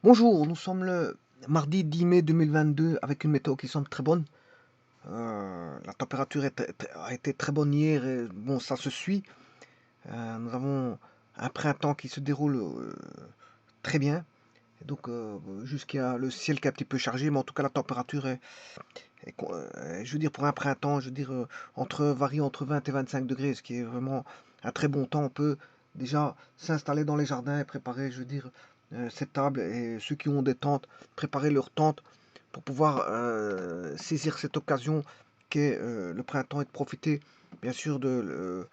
Bonjour, nous sommes le mardi 10 mai 2022 avec une météo qui semble très bonne. La température a été très bonne hier et bon, ça se suit. Nous avons un printemps qui se déroule très bien. Et donc, jusqu'à le ciel qui est un petit peu chargé, mais en tout cas, la température je veux dire, pour un printemps, je veux dire, varie entre 20 et 25 degrés, ce qui est vraiment un très bon temps. On peut déjà s'installer dans les jardins et préparer, je veux dire, cette table. Et ceux qui ont des tentes, préparer leurs tentes pour pouvoir saisir cette occasion qu'est le printemps et de profiter, bien sûr, de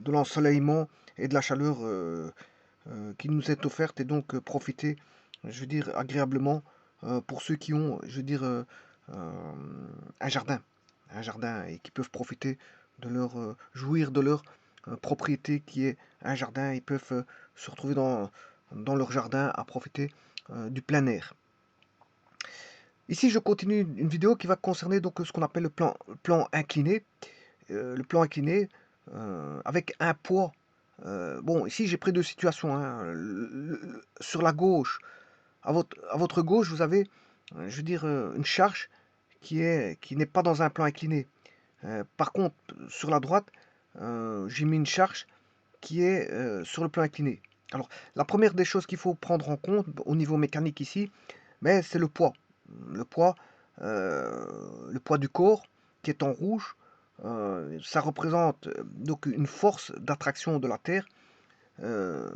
l'ensoleillement et de la chaleur qui nous est offerte et donc profiter, je veux dire, agréablement pour ceux qui ont, je veux dire, euh, un jardin, un jardin et qui peuvent profiter de leur, jouir de leur propriété qui est un jardin. Ils peuvent se retrouver dans leur jardin à profiter du plein air. Ici, je continue une vidéo qui va concerner donc ce qu'on appelle le plan incliné. Le plan incliné avec un poids. Bon, ici j'ai pris deux situations, hein. Sur la gauche, à votre gauche, vous avez, je veux dire, une charge qui n'est pas dans un plan incliné. Par contre, sur la droite, j'ai mis une charge qui est sur le plan incliné. Alors, la première des choses qu'il faut prendre en compte au niveau mécanique ici, mais c'est le poids. Le poids, le poids du corps qui est en rouge, ça représente donc une force d'attraction de la Terre euh,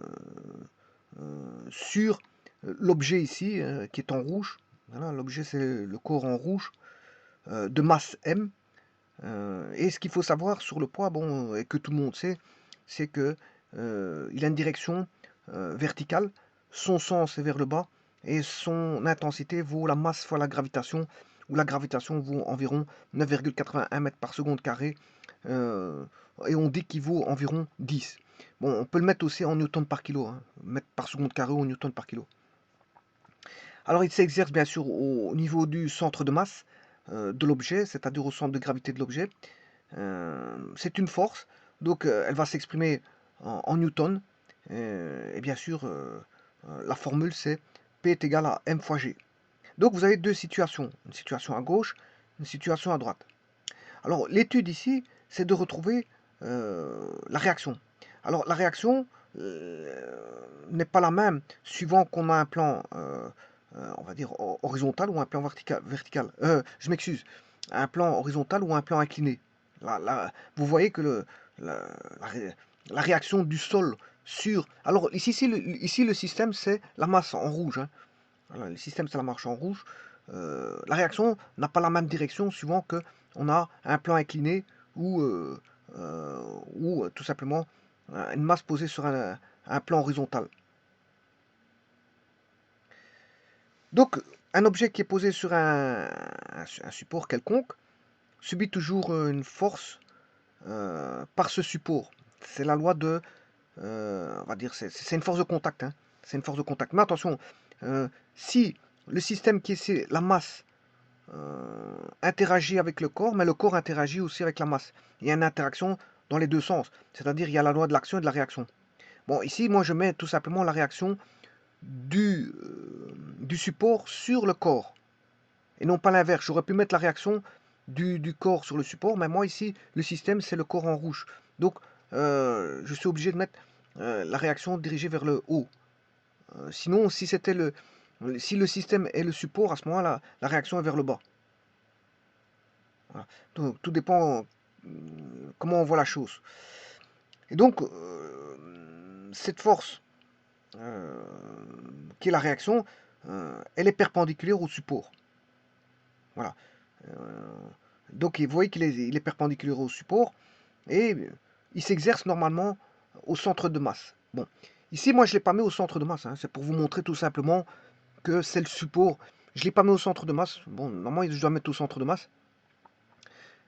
sur l'objet ici qui est en rouge. Voilà, l'objet c'est le corps en rouge de masse M. Et ce qu'il faut savoir sur le poids, bon, et que tout le monde sait, c'est que il a une direction verticale, son sens est vers le bas, et son intensité vaut la masse fois la gravitation, où la gravitation vaut environ 9,81 mètres par seconde carré, euh, et on dit qu'il vaut environ 10. Bon, on peut le mettre aussi en newton par kilo, hein, mètre par seconde carré ou newton par kilo. Alors il s'exerce bien sûr au niveau du centre de masse de l'objet, c'est-à-dire au centre de gravité de l'objet. C'est une force, donc elle va s'exprimer en newton. Et bien sûr, la formule c'est P est égal à m fois g. Donc vous avez deux situations, une situation à gauche, une situation à droite. Alors l'étude ici, c'est de retrouver la réaction. Alors la réaction n'est pas la même suivant qu'on a un plan, on va dire, horizontal ou un plan vertical. Je m'excuse, un plan horizontal ou un plan incliné. Vous voyez que la, la la réaction du sol sur... Alors ici, le système, c'est la masse en rouge, hein. Voilà, le système, c'est la marche en rouge. La réaction n'a pas la même direction suivant que on a un plan incliné ou, tout simplement une masse posée sur un plan horizontal. Donc, un objet qui est posé sur un support quelconque subit toujours une force par ce support. C'est la loi de, on va dire, c'est une force de contact, hein. C'est une force de contact. Mais attention, si le système qui est la masse interagit avec le corps, mais le corps interagit aussi avec la masse. Il y a une interaction dans les deux sens, c'est-à-dire il y a la loi de l'action et de la réaction. Bon, ici, moi, je mets tout simplement la réaction du support sur le corps, et non pas l'inverse. J'aurais pu mettre la réaction du corps sur le support, mais moi, ici, le système, c'est le corps en rouge. Donc, je suis obligé de mettre la réaction dirigée vers le haut. Sinon, si le système est le support, à ce moment-là, la réaction est vers le bas. Voilà. Donc, tout dépend comment on voit la chose. Et donc, cette force euh, qui est la réaction, elle est perpendiculaire au support. Voilà. Euh, donc, vous voyez qu'il est perpendiculaire au support et il s'exerce normalement au centre de masse. Bon, ici, moi, je ne l'ai pas mis au centre de masse, hein. C'est pour vous montrer tout simplement que c'est le support. Je ne l'ai pas mis au centre de masse. Bon, normalement, je dois mettre au centre de masse.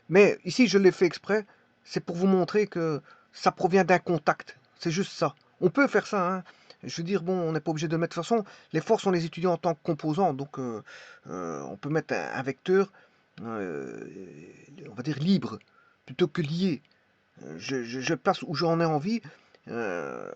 Mais ici, je l'ai fait exprès. C'est pour vous montrer que ça provient d'un contact. C'est juste ça. On peut faire ça, hein. Je veux dire, bon, on n'est pas obligé de mettre. De toute façon, les forces, on les étudie en tant que composants. Donc, on peut mettre un vecteur, euh, on va dire libre, plutôt que lié. Je place où j'en ai envie.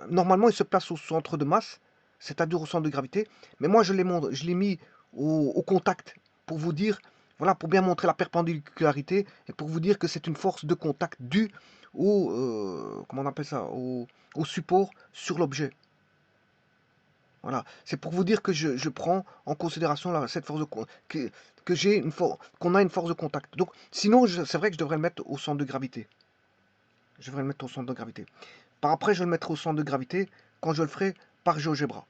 Normalement, il se place au centre de masse. c'est-à-dire au centre de gravité. Mais moi, je l'ai mis au contact pour vous dire, voilà, pour bien montrer la perpendicularité et pour vous dire que c'est une force de contact due au, comment on appelle ça, au support sur l'objet. Voilà, c'est pour vous dire que je prends en considération cette force de que j'ai qu'on a une force de contact. Donc, sinon, c'est vrai que je devrais le mettre au centre de gravité. Je devrais le mettre au centre de gravité. Par après, je le mettrai au centre de gravité quand je le ferai par GeoGebra.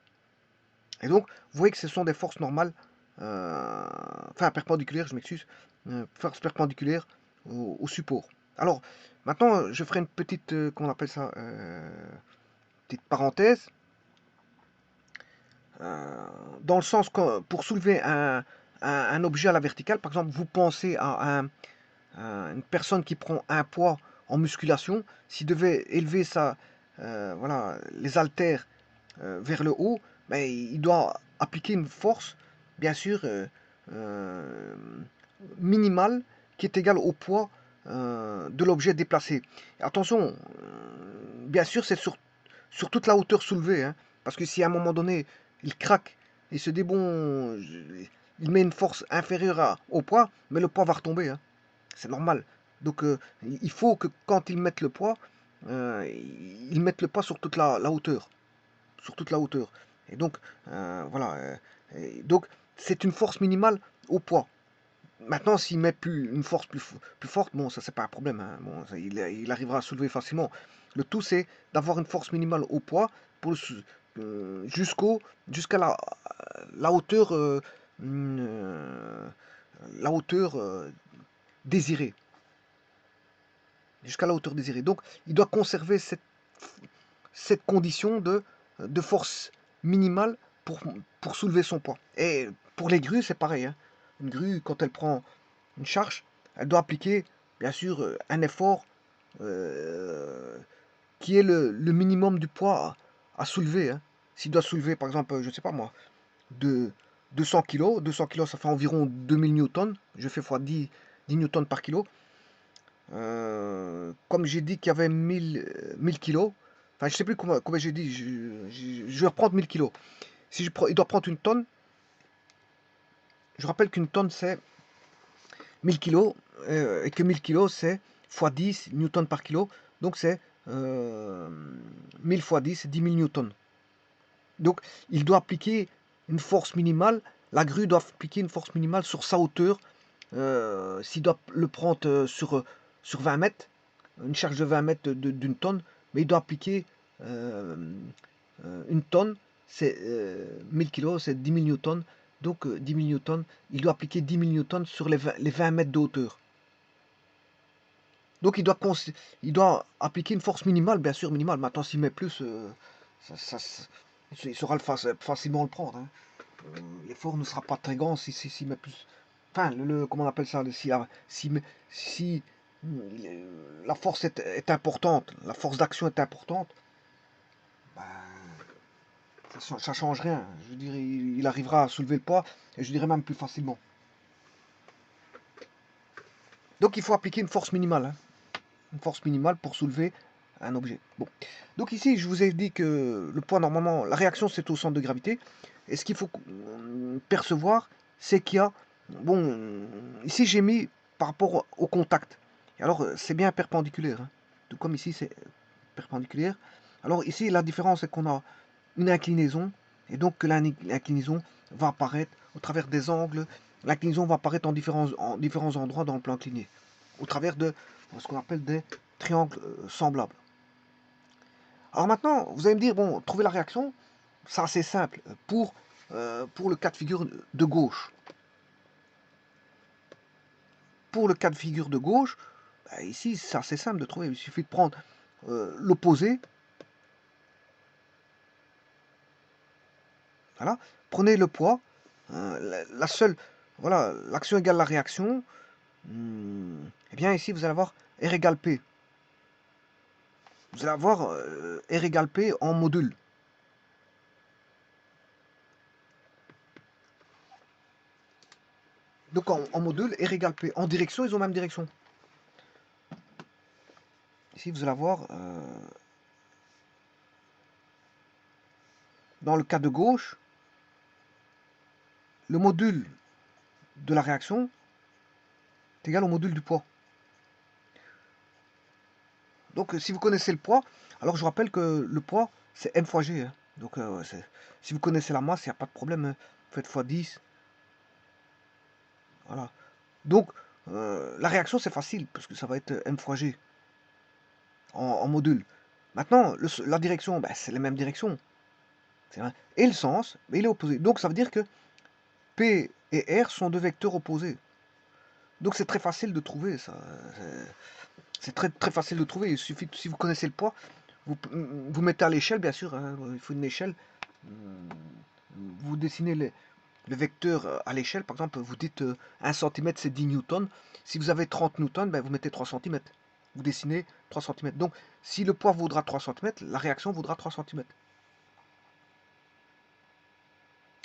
Et donc, vous voyez que ce sont des forces normales, enfin perpendiculaires, je m'excuse, forces perpendiculaires au support. Alors, maintenant, je ferai une petite, comment on appelle ça, petite parenthèse, dans le sens que pour soulever un objet à la verticale, par exemple, vous pensez à une personne qui prend un poids en musculation, s'il devait élever voilà, les haltères vers le haut, ben, il doit appliquer une force, bien sûr, euh, minimale, qui est égale au poids de l'objet déplacé. Attention, bien sûr, c'est sur toute la hauteur soulevée, hein, parce que si à un moment donné, il craque, il se dit, bon, il met une force inférieure au poids, mais le poids va retomber, hein. C'est normal. Donc il faut que quand ils mettent le poids, ils mettent le poids sur toute la hauteur. Sur toute la hauteur. Et donc, voilà. Donc, c'est une force minimale au poids. Maintenant, s'il met une force plus forte, bon, ça c'est pas un problème, hein. Bon, il arrivera à soulever facilement. Le tout, c'est d'avoir une force minimale au poids pour jusqu'à la hauteur, euh, la hauteur désirée. Jusqu'à la hauteur désirée. Donc, il doit conserver cette condition de force minimale pour soulever son poids. Et pour les grues, c'est pareil, hein. Une grue, quand elle prend une charge, elle doit appliquer, bien sûr, un effort euh, qui est le minimum du poids à soulever, hein. S'il doit soulever, par exemple, je ne sais pas moi, de 200 kg, 200 kg ça fait environ 2000 newtons, je fais fois 10 newtons par kilo. Comme j'ai dit qu'il y avait 1000 kilos, enfin je sais plus combien j'ai dit, je vais reprendre 1000 kilos. Si il doit prendre une tonne, je rappelle qu'une tonne c'est 1000 kilos, et que 1000 kilos c'est fois 10 newtons par kilo, donc c'est 1000 fois 10, c'est 10 000 newtons. Donc il doit appliquer une force minimale, la grue doit appliquer une force minimale sur sa hauteur, s'il doit le prendre sur 20 mètres, une charge de 20 mètres d'une tonne, mais il doit appliquer une tonne, c'est 1000 kilos, c'est 10 000 newtons. Donc 10 000 newtons, il doit appliquer 10 000 newtons sur les 20 mètres de hauteur. Donc il doit appliquer une force minimale, bien sûr minimale. Maintenant s'il met plus, il saura facilement le prendre, hein. L'effort ne sera pas très grand s'il met plus. Enfin, comment on appelle ça, si la force est importante, la force d'action est importante, ben, ça change rien. Je dirais, il arrivera à soulever le poids, et je dirais même plus facilement. Donc il faut appliquer une force minimale, hein, une force minimale pour soulever un objet. Bon. Donc ici, je vous ai dit que le poids, normalement, la réaction, c'est au centre de gravité. Et ce qu'il faut percevoir, c'est qu'il y a... Bon, ici, j'ai mis par rapport au contact. Et alors, c'est bien perpendiculaire, hein. Tout comme ici, c'est perpendiculaire. Alors ici, la différence, c'est qu'on a une inclinaison. Et donc, que l'inclinaison va apparaître au travers des angles. L'inclinaison va apparaître en différents endroits dans le plan incliné. Au travers de ce qu'on appelle des triangles semblables. Alors maintenant, vous allez me dire, bon, trouver la réaction, c'est assez simple pour le cas de figure de gauche. Pour le cas de figure de gauche, bah, ici, c'est assez simple de trouver. Il suffit de prendre l'opposé. Voilà. Prenez le poids. La seule, voilà, l'action égale la réaction. Eh bien, ici, vous allez avoir R égale P. Vous allez avoir R égale P en module. Donc en module, R égale P. En direction, ils ont même direction. Ici, vous allez avoir dans le cas de gauche, le module de la réaction est égal au module du poids. Donc si vous connaissez le poids, alors je rappelle que le poids, c'est m fois g. Hein. Donc si vous connaissez la masse, il n'y a pas de problème. Hein. Vous faites fois 10. Voilà. Donc la réaction, c'est facile, parce que ça va être m fois g en module. Maintenant, la direction, ben, c'est la même direction. Et le sens, ben, il est opposé. Donc ça veut dire que P et R sont deux vecteurs opposés. Donc c'est très facile de trouver ça. C'est très, très facile de trouver. Il suffit, si vous connaissez le poids, vous mettez à l'échelle, bien sûr. Hein, il faut une échelle. Vous dessinez le vecteur à l'échelle. Par exemple, vous dites 1 cm c'est 10 newtons. Si vous avez 30 newtons, ben, vous mettez 3 cm. Vous dessinez 3 cm. Donc si le poids vaudra 3 cm, la réaction vaudra 3 cm.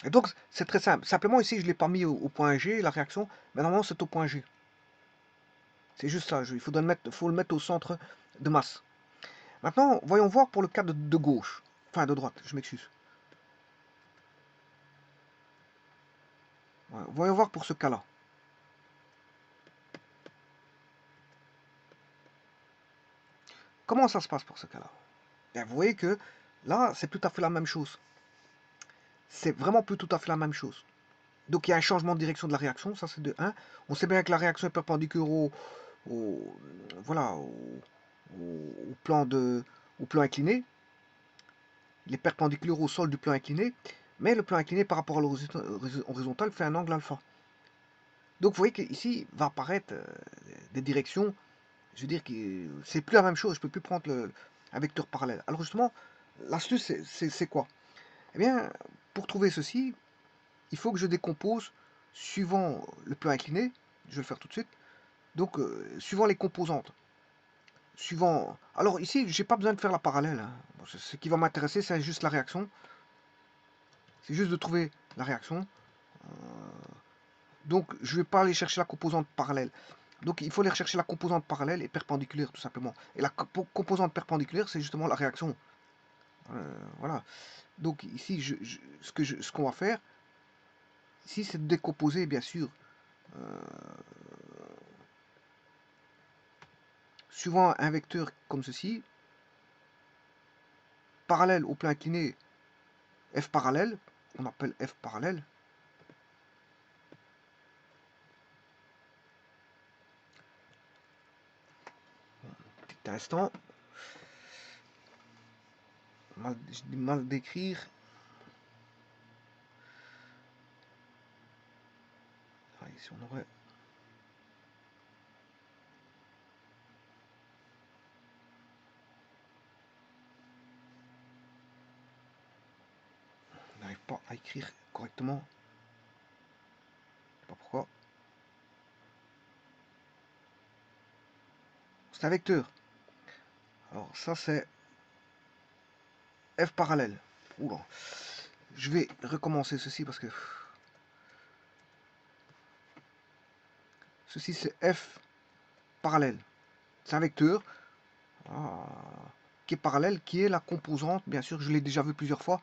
Et donc c'est très simple. Simplement ici, je ne l'ai pas mis au point G, la réaction. Mais normalement, c'est au point G. C'est juste ça, il faut le mettre au centre de masse. Maintenant, voyons voir pour le cas de gauche. Enfin, de droite, je m'excuse. Ouais, voyons voir pour ce cas-là. Comment ça se passe pour ce cas-là? Vous voyez que là, c'est tout à fait la même chose. C'est vraiment plus tout à fait la même chose. Donc il y a un changement de direction de la réaction, ça c'est de 1. On sait bien que la réaction est perpendiculaire voilà, au plan incliné. Il est perpendiculaire au sol du plan incliné, mais le plan incliné par rapport à l'horizontale fait un angle alpha. Donc vous voyez qu'ici va apparaître des directions, je veux dire que c'est plus la même chose, je ne peux plus prendre un vecteur parallèle. Alors justement, l'astuce c'est quoi? Eh bien, pour trouver ceci, il faut que je décompose suivant le plan incliné, je vais le faire tout de suite, donc suivant les composantes. Alors ici, j'ai pas besoin de faire la parallèle. Hein. Ce qui va m'intéresser, c'est juste la réaction. C'est juste de trouver la réaction. Donc je ne vais pas aller chercher la composante parallèle. Donc il faut aller chercher la composante parallèle et perpendiculaire tout simplement. Et la composante perpendiculaire, c'est justement la réaction. Voilà. Donc ici, ce qu'on va faire, ici, c'est de décomposer, bien sûr, suivant un vecteur comme ceci, parallèle au plan incliné, F parallèle, on appelle F parallèle. Petit instant. Je dis mal d'écrire. Ici on aurait... On n'arrive pas à écrire correctement. Je sais pas pourquoi. C'est un vecteur. Alors ça c'est F parallèle. Oula. Je vais recommencer ceci parce que... Ceci c'est F parallèle. C'est un vecteur qui est parallèle, qui est la composante, bien sûr, je l'ai déjà vu plusieurs fois.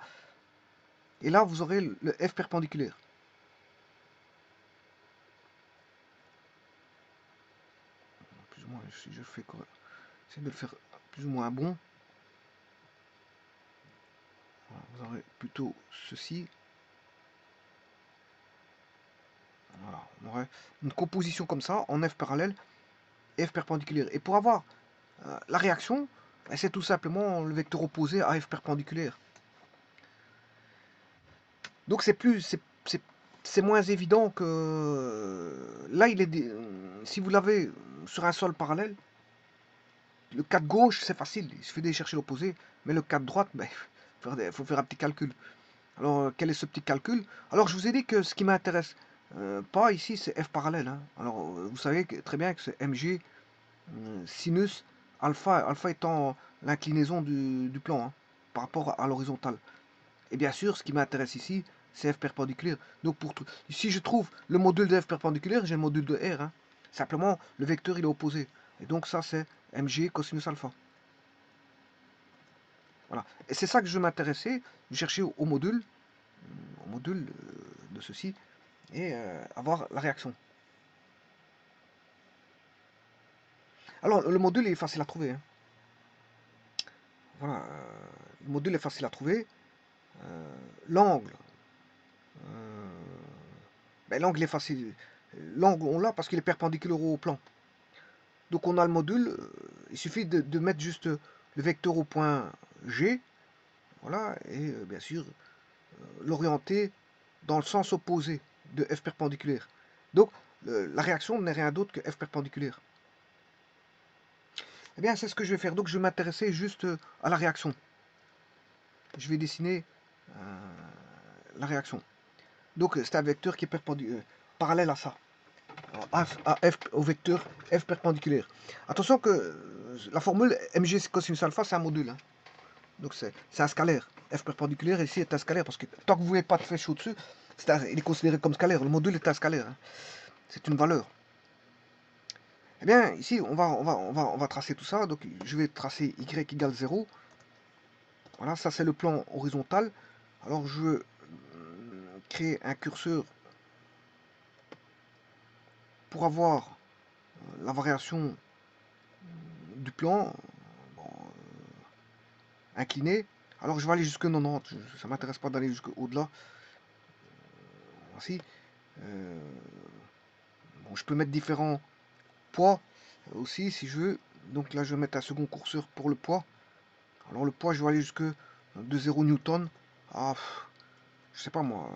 Et là, vous aurez le F perpendiculaire. Plus ou moins, si je fais quoi, j'essaie de le faire plus ou moins bon. Voilà, vous aurez plutôt ceci. Voilà, on aurait une composition comme ça, en F parallèle, F perpendiculaire. Et pour avoir la réaction, c'est tout simplement le vecteur opposé à F perpendiculaire. Donc c'est moins évident que là si vous l'avez sur un sol parallèle, le cas de gauche c'est facile, il suffit d'aller chercher l'opposé, mais le cas de droite, ben, il faut faire un petit calcul. Alors quel est ce petit calcul? Alors je vous ai dit que ce qui m'intéresse pas ici c'est F parallèle. Hein. Alors vous savez très bien que c'est mg sinus alpha, alpha étant l'inclinaison du plan hein, par rapport à l'horizontale. Et bien sûr, ce qui m'intéresse ici, c'est F perpendiculaire. Donc si je trouve le module de F perpendiculaire, j'ai le module de R. Hein. Simplement, le vecteur il est opposé. Et donc ça c'est mg cosinus alpha. Voilà. Et c'est ça que je m'intéressais, de chercher au module, de ceci, et avoir la réaction. Alors, le module est facile à trouver, hein. Voilà, le module est facile à trouver. L'angle, euh, ben, l'angle est facile. L'angle, on l'a parce qu'il est perpendiculaire au plan. Donc on a le module, il suffit de mettre juste le vecteur au point G, voilà, et bien sûr l'orienter dans le sens opposé de F perpendiculaire. Donc la réaction n'est rien d'autre que F perpendiculaire. Eh bien c'est ce que je vais faire, donc je vais m'intéresser juste à la réaction. Je vais dessiner la réaction. Donc c'est un vecteur qui est parallèle à ça. À F, au vecteur F perpendiculaire. Attention que la formule mg cosinus alpha, c'est un module. Hein. Donc c'est un scalaire. F perpendiculaire ici est un scalaire parce que tant que vous n'avez pas de flèche au-dessus, il est considéré comme scalaire. Le module est un scalaire. Hein. C'est une valeur. Eh bien, ici, on va tracer tout ça. Donc je vais tracer y égale 0. Voilà, ça c'est le plan horizontal. Alors je veux créer un curseur pour avoir la variation du plan incliné. Alors je vais aller jusque 90. Ça m'intéresse pas d'aller jusqu'au-delà. Voici. Bon, je peux mettre différents poids aussi si je veux. Donc là je vais mettre un second curseur pour le poids. Alors le poids je vais aller jusque de 0 newton à je sais pas moi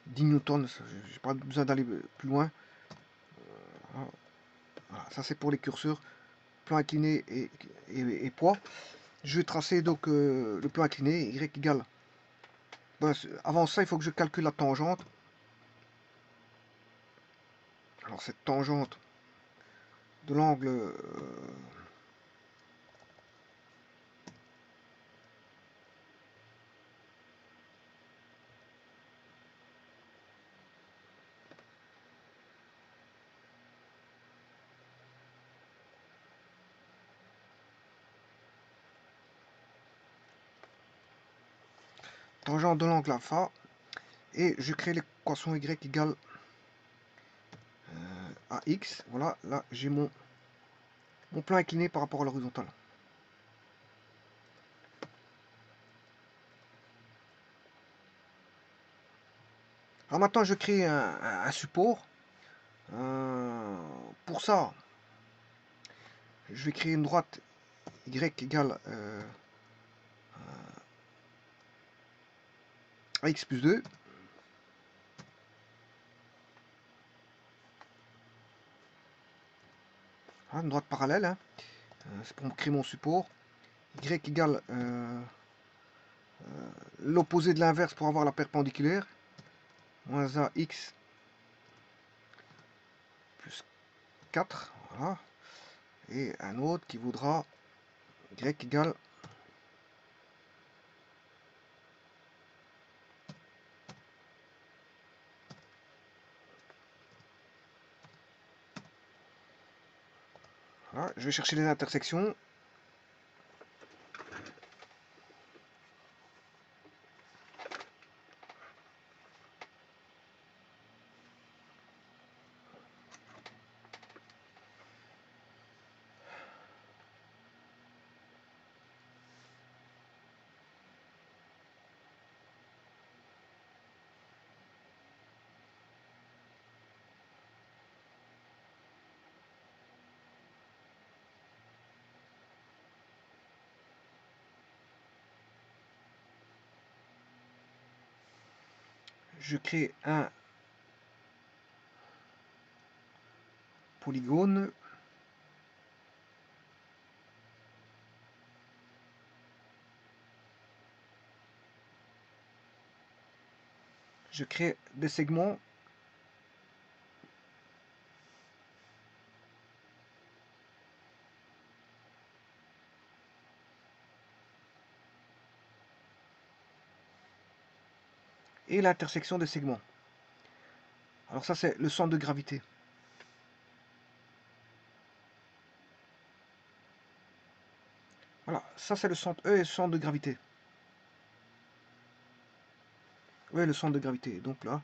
10 newtons. J'ai pas besoin d'aller plus loin. Voilà, ça c'est pour les curseurs plan incliné et poids. Je vais tracer donc le plan incliné y égale. Ben, avant ça il faut que je calcule la tangente. Alors cette tangente de l'angle tangente de l'angle alpha et je crée l'équation y égale à x. Voilà, là j'ai mon plan incliné par rapport à l'horizontale. Alors maintenant je crée un support. Pour ça, je vais créer une droite y égale à x plus 2. Voilà, une droite parallèle. Hein. C'est pour créer mon support. Y égale l'opposé de l'inverse pour avoir la perpendiculaire. Moins ax plus 4. Voilà. Et un autre qui voudra y égale voilà. Je vais chercher les intersections. Je crée un polygone. Je crée des segments. Et l'intersection des segments. Alors ça c'est le centre de gravité. Voilà, ça c'est le centre E et le centre de gravité. Oui, le centre de gravité. Donc là,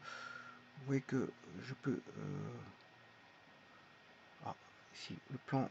vous voyez que je peux... Ah, ici, le plan...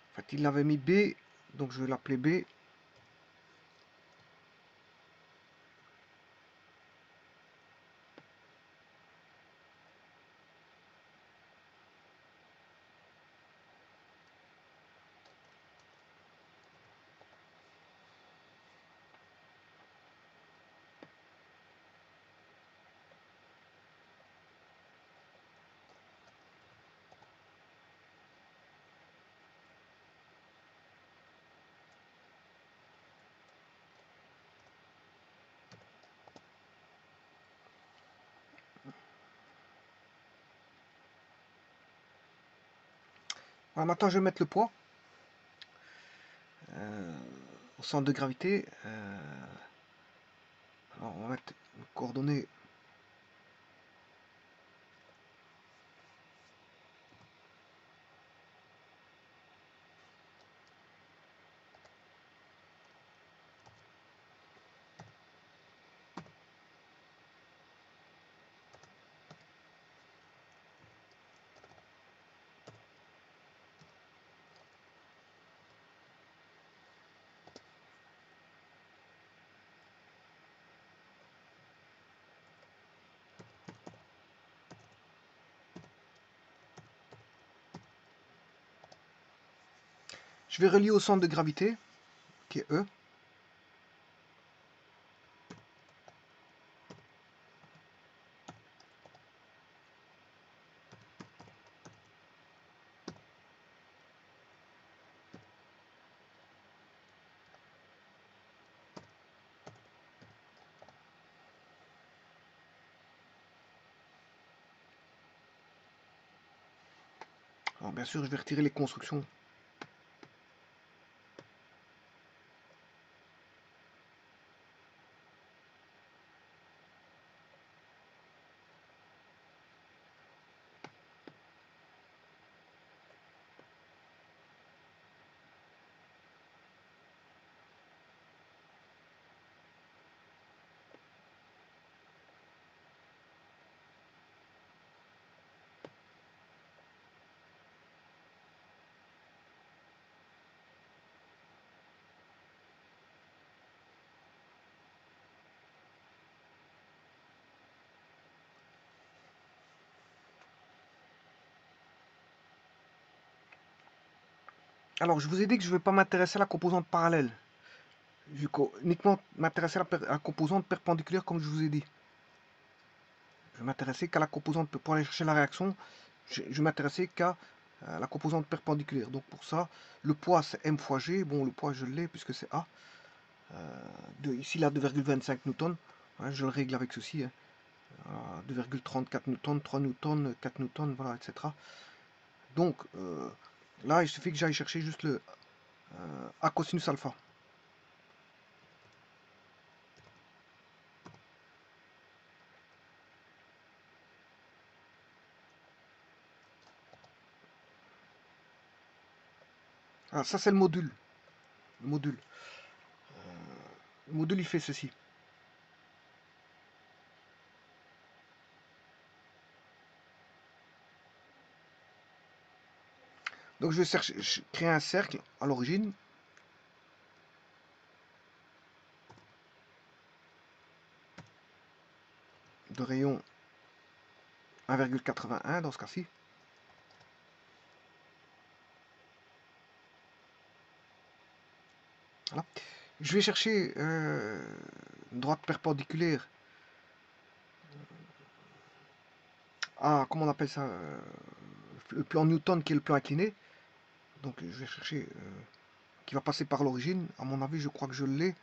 En fait, il avait mis B, donc je vais l'appeler B. Voilà, maintenant je vais mettre le poids au centre de gravité. Alors on va mettre les coordonnées. Je vais relier au centre de gravité, qui est E. Alors bien sûr, je vais retirer les constructions. Alors, je vous ai dit que je ne vais pas m'intéresser à la composante parallèle. Je vais uniquement m'intéresser à la composante perpendiculaire, comme je vous ai dit. Je vais m'intéresser qu'à la composante, pour aller chercher la réaction, je vais m'intéresser qu'à la composante perpendiculaire. Donc pour ça, le poids c'est M fois G. Bon, le poids je l'ai puisque c'est A. Ici, là, 2,25 newtons. Ouais, je le règle avec ceci. Hein. 2,34 newtons, 3 newtons, 4 newtons, voilà, etc. Donc là, il suffit que j'aille chercher juste le A cosinus alpha. Alors, ça, c'est le module. Le module. Le module, il fait ceci. Donc je vais créer un cercle à l'origine. De rayon 1,81 dans ce cas-ci. Voilà. Je vais chercher une droite perpendiculaire à, comment on appelle ça, le plan Newton qui est le plan incliné. Donc je vais chercher qui va passer par l'origine. À mon avis, je crois que je l'ai.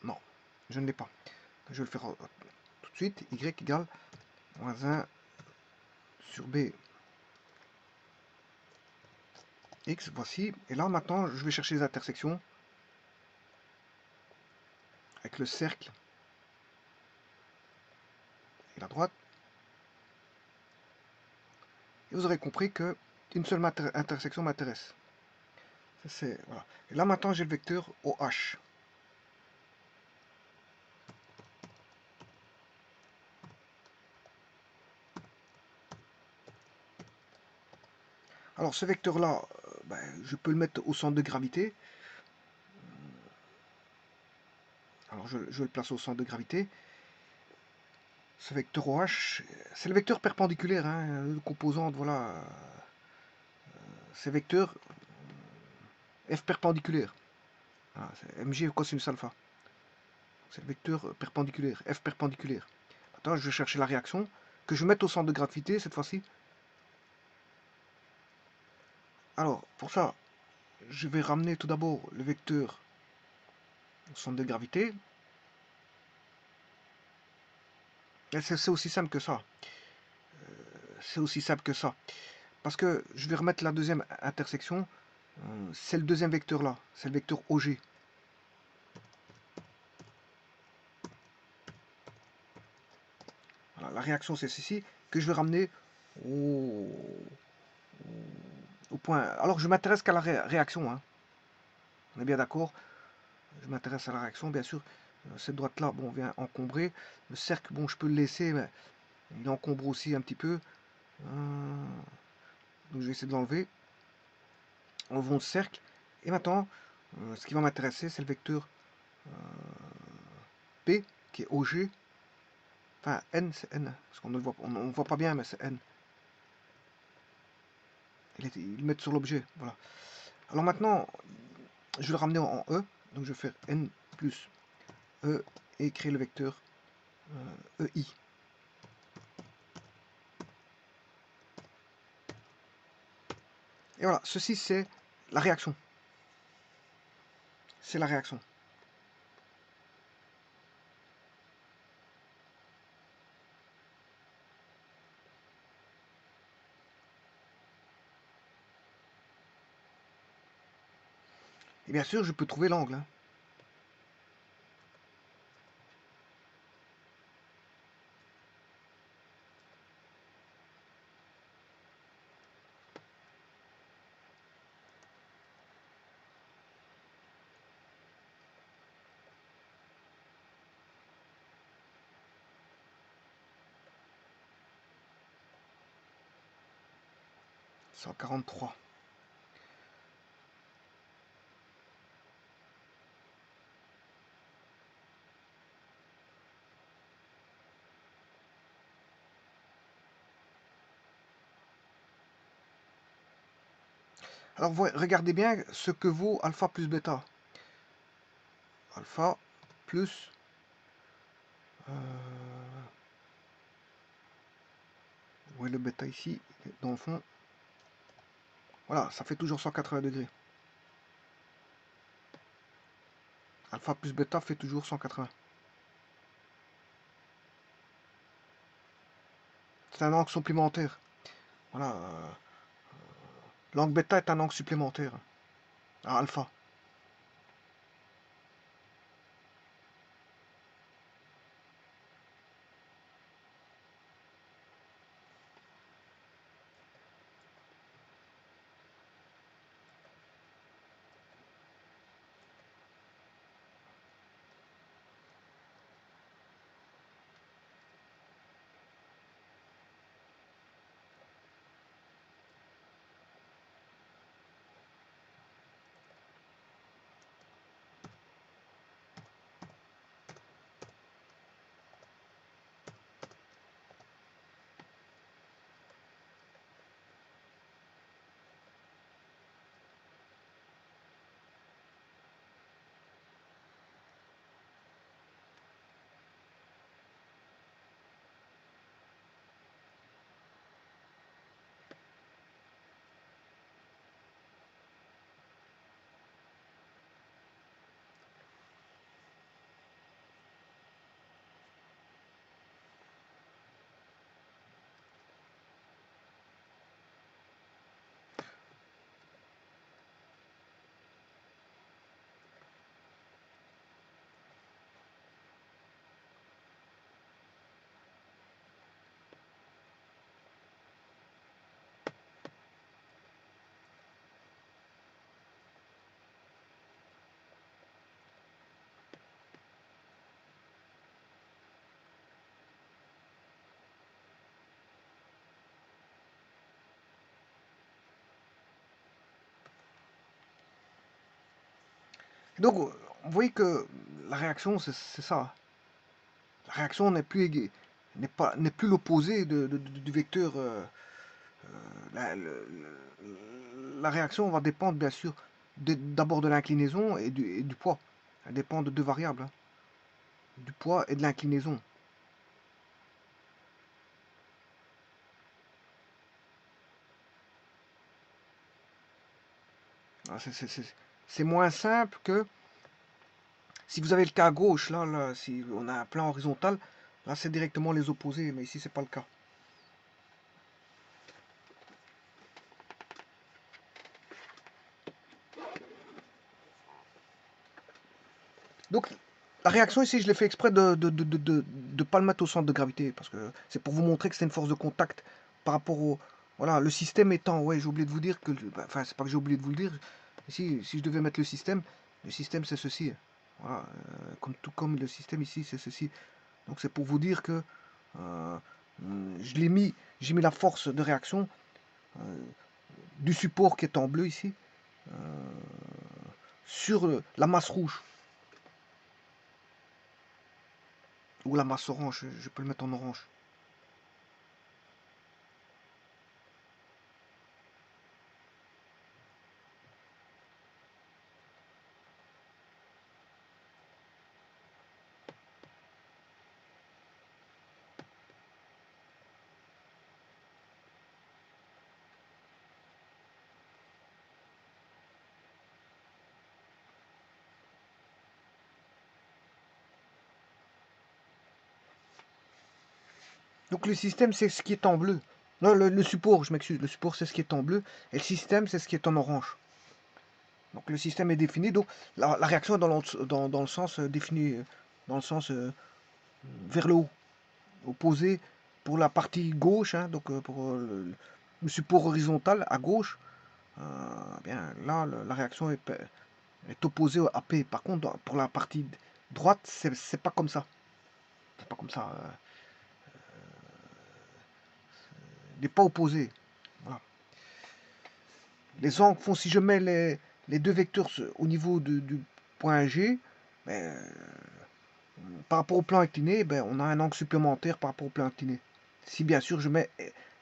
Non, je ne l'ai pas. Je vais le faire tout de suite. Y égale moins 1 sur B X, voici. Et là, maintenant, je vais chercher les intersections avec le cercle et la droite. Et vous aurez compris que une seule intersection m'intéresse. Voilà. Et là, maintenant, j'ai le vecteur OH. Alors, ce vecteur-là, je peux le mettre au centre de gravité. Alors, je le place au centre de gravité. Ce vecteur OH, c'est le vecteur perpendiculaire, hein, le composante, voilà. C'est vecteur F perpendiculaire. Voilà, c'est mg cosinus alpha. C'est le vecteur perpendiculaire, F perpendiculaire. Maintenant, je vais chercher la réaction, que je vais mettre au centre de gravité cette fois-ci. Alors, pour ça, je vais ramener tout d'abord le vecteur au centre de gravité. C'est aussi simple que ça. C'est aussi simple que ça. Parce que je vais remettre la deuxième intersection. C'est le deuxième vecteur là. C'est le vecteur OG. Voilà, la réaction c'est ceci que je vais ramener au, au point. Alors je m'intéresse qu'à la réaction. Hein. On est bien d'accord. Je m'intéresse à la réaction. Bien sûr, cette droite là, bon, vient encombrer. Le cercle, bon, je peux le laisser, mais il encombre aussi un petit peu. Donc je vais essayer de l'enlever. Enlevons le cercle. Et maintenant, ce qui va m'intéresser, c'est le vecteur P, qui est OG. Enfin, N, c'est N. Parce qu'on ne le voit, on ne voit pas bien, mais c'est N. Ils le mettent sur l'objet. Voilà. Alors maintenant, je vais le ramener en E. Donc je vais faire N plus E et créer le vecteur EI. Et voilà, ceci c'est la réaction. C'est la réaction. Et bien sûr, je peux trouver l'angle. Hein. C'est en 43. Alors regardez bien ce que vaut alpha plus bêta. Alpha plus où est le bêta ici, dans le fond. Voilà, ça fait toujours 180 degrés. Alpha plus bêta fait toujours 180. C'est un angle supplémentaire. Voilà. L'angle bêta est un angle supplémentaire à alpha. Donc, vous voyez que la réaction, c'est ça. La réaction n'est plus l'opposé du vecteur. La, la réaction va dépendre, bien sûr, d'abord de l'inclinaison et du poids. Elle dépend de deux variables, hein, du poids et de l'inclinaison. Ah, c'est moins simple que si vous avez le cas à gauche, là, si on a un plan horizontal, là c'est directement les opposés, mais ici c'est pas le cas. Donc la réaction ici, je l'ai fait exprès de pas le mettre au centre de gravité, parce que c'est pour vous montrer que c'est une force de contact par rapport au... Voilà, le système étant... Ouais, j'ai oublié de vous dire que... Enfin, c'est pas que j'ai oublié de vous le dire. Ici, si je devais mettre le système c'est ceci. Voilà, tout comme le système ici, c'est ceci. Donc c'est pour vous dire que euh, je l'ai mis, j'ai mis la force de réaction euh, du support qui est en bleu ici euh, sur la masse rouge ou la masse orange, je peux le mettre en orange. Donc le système c'est ce qui est en bleu. Non, le support, je m'excuse, le support c'est ce qui est en bleu et le système c'est ce qui est en orange. Donc le système est défini, donc la réaction est dans le sens défini, dans le sens vers le haut, opposé pour la partie gauche, hein, donc pour le support horizontal à gauche. Bien là, la réaction est opposée à P. Par contre, pour la partie droite, c'est pas comme ça. C'est pas comme ça. Il n'est pas opposé. Voilà. Les angles font, si je mets les deux vecteurs au niveau du point G, ben, par rapport au plan incliné, ben, on a un angle supplémentaire par rapport au plan incliné. Si bien sûr je mets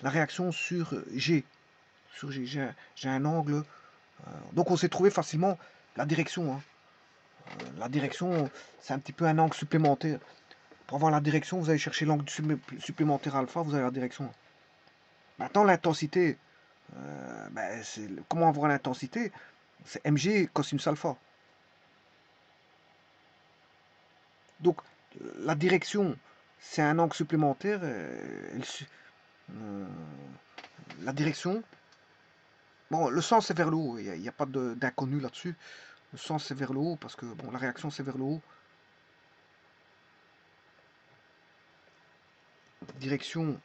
la réaction sur G, j'ai un angle. Donc on s'est trouvé facilement la direction, hein. La direction, c'est un petit peu un angle supplémentaire. Pour avoir la direction, vous allez chercher l'angle supplémentaire alpha, vous avez la direction. Maintenant, l'intensité, ben, comment avoir l'intensité? C'est mg cosinus alpha. Donc, la direction, c'est un angle supplémentaire. Euh, la direction, bon, le sens c'est vers le haut, il n'y a pas d'inconnu là-dessus. Le sens c'est vers le haut parce que bon, la réaction c'est vers le haut. Direction,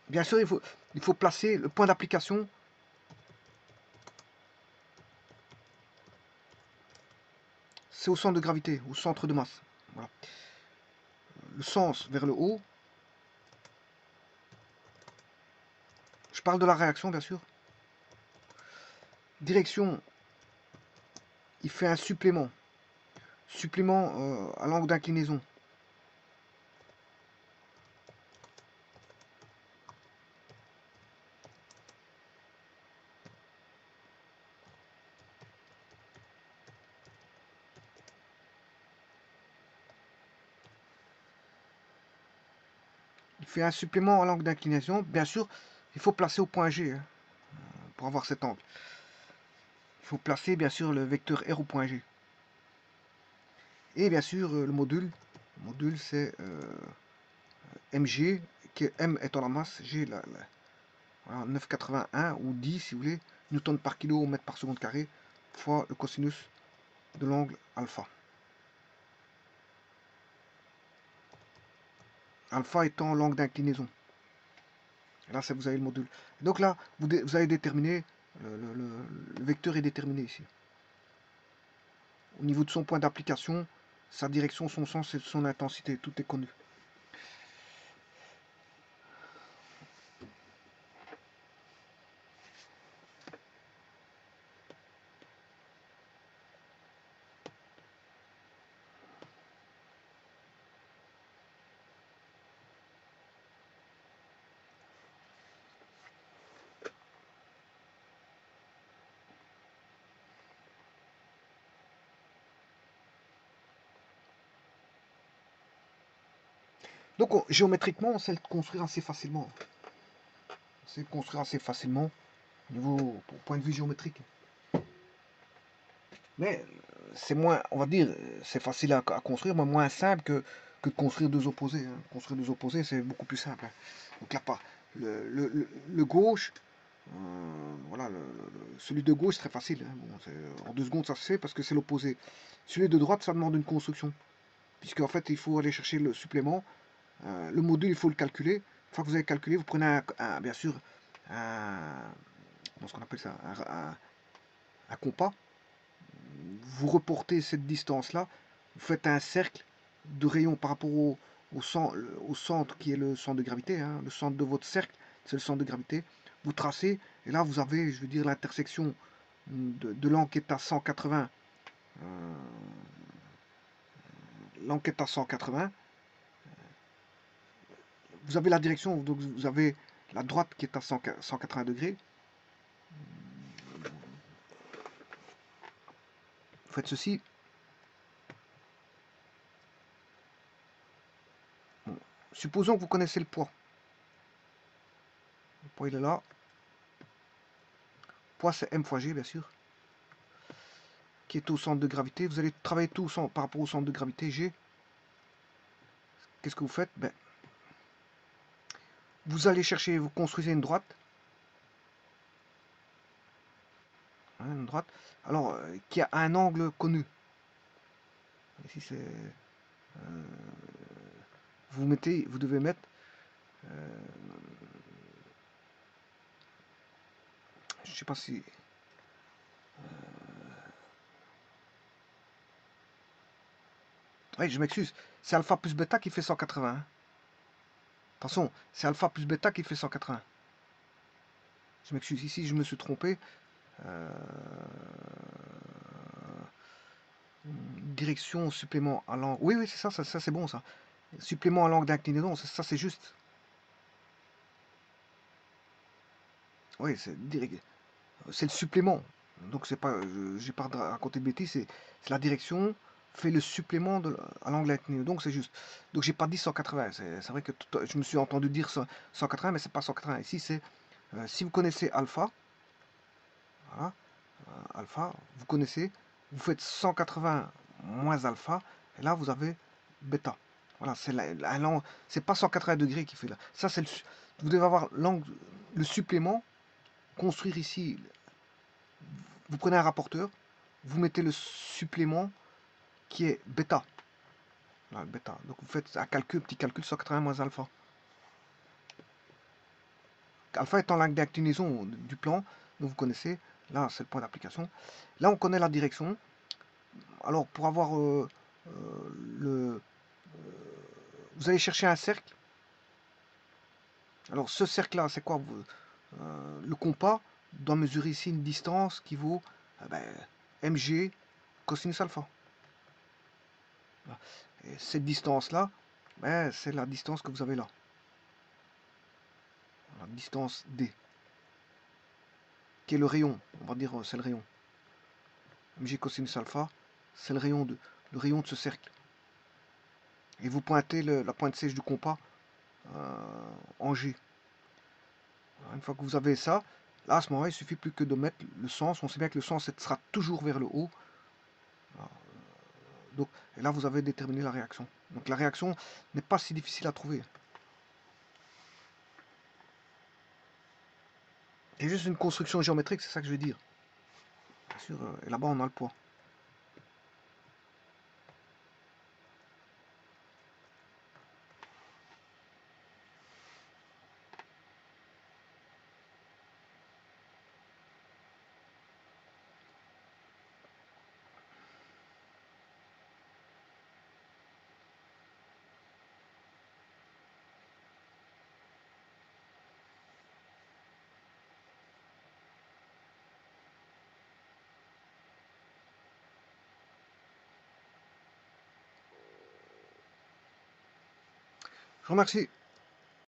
bien sûr, il faut placer le point d'application. C'est au centre de gravité, au centre de masse. Voilà. Le sens vers le haut. Je parle de la réaction, bien sûr. Direction, il fait un supplément. Supplément à l'angle d'inclinaison. Il fait un supplément à l'angle d'inclinaison. Bien sûr, il faut placer au point G hein, pour avoir cet angle. Il faut placer, bien sûr, le vecteur R au point G. Et bien sûr, le module. Le module, c'est mg, que m étant la masse, g, voilà, 9,81 ou 10, si vous voulez, newton par kilo, mètre par seconde carré, fois le cosinus de l'angle alpha. Alpha étant l'angle d'inclinaison. Là, vous avez le module. Donc là, vous allez déterminer, le vecteur est déterminé ici. Au niveau de son point d'application, sa direction, son sens et son intensité, tout est connu. Donc géométriquement, on sait le construire assez facilement. On sait le construire assez facilement au niveau, au point de vue géométrique. Mais c'est moins, on va dire, c'est facile à construire, mais moins simple que de construire deux opposés. Hein. Construire deux opposés, c'est beaucoup plus simple. Hein. Donc là, pas le gauche, voilà, celui de gauche, c'est très facile. Hein. Bon, en 2 secondes, ça se fait parce que c'est l'opposé. Celui de droite, ça demande une construction. Puisqu'en fait, il faut aller chercher le supplément. Le module, il faut le calculer. Une fois que vous avez calculé, vous prenez bien sûr comment est-ce qu'on appelle ça, un compas. Vous reportez cette distance-là, vous faites un cercle de rayons par rapport au centre qui est le centre de gravité, hein, le centre de votre cercle, c'est le centre de gravité. Vous tracez, et là vous avez, je veux dire, l'intersection de l'angle qui est à 180. L'angle qui est à 180. Vous avez la direction, donc vous avez la droite qui est à 180 degrés. Vous faites ceci. Bon. Supposons que vous connaissez le poids. Le poids il est là. Le poids c'est m fois g bien sûr. Qui est au centre de gravité. Vous allez travailler tout par rapport au centre de gravité G. Qu'est-ce que vous faites? Ben, vous allez chercher, vous construisez une droite. Hein, une droite. Alors, qui a un angle connu. Ici, c'est. Vous devez mettre. Je sais pas si. Oui, je m'excuse. C'est alpha plus bêta qui fait 180. Hein. Attention, c'est alpha plus bêta qui fait 180. Je m'excuse, ici je me suis trompé. Direction, supplément à l'angle. Oui, oui, c'est ça, ça c'est bon ça. Supplément à l'angle d'inclinaison, ça c'est juste. Oui, c'est le supplément. Donc c'est pas, j'ai pas raconté de bêtises, c'est la direction fait le supplément à l'angle incliné. Donc c'est juste. Donc j'ai pas dit 180. C'est vrai que je me suis entendu dire 180, mais c'est pas 180. Ici c'est si vous connaissez alpha, voilà, alpha, vous connaissez, vous faites 180 moins alpha, et là vous avez bêta. Voilà, c'est pas 180 degrés qui fait là. Ça c'est vous devez avoir l'angle, le supplément, construire ici. Vous prenez un rapporteur, vous mettez le supplément qui est bêta. Là, bêta. Donc vous faites un petit calcul 180 moins alpha. Alpha étant l'angle d'inclinaison du plan, donc vous connaissez, là c'est le point d'application. Là on connaît la direction. Alors pour avoir le... Vous allez chercher un cercle. Alors ce cercle-là, c'est quoi? Le compas doit mesurer ici une distance qui vaut mg cosinus alpha. Et cette distance-là, c'est la distance que vous avez là. La distance D. Qui est le rayon. On va dire c'est le rayon. mg cosinus alpha, c'est le rayon de ce cercle. Et vous pointez la pointe sèche du compas en G. Une fois que vous avez ça, là à ce moment-là, il suffit plus que de mettre le sens. On sait bien que le sens sera toujours vers le haut. Donc, et là, vous avez déterminé la réaction. Donc la réaction n'est pas si difficile à trouver. C'est juste une construction géométrique, c'est ça que je veux dire. Bien sûr, et là-bas, on a le poids. Je vous remercie.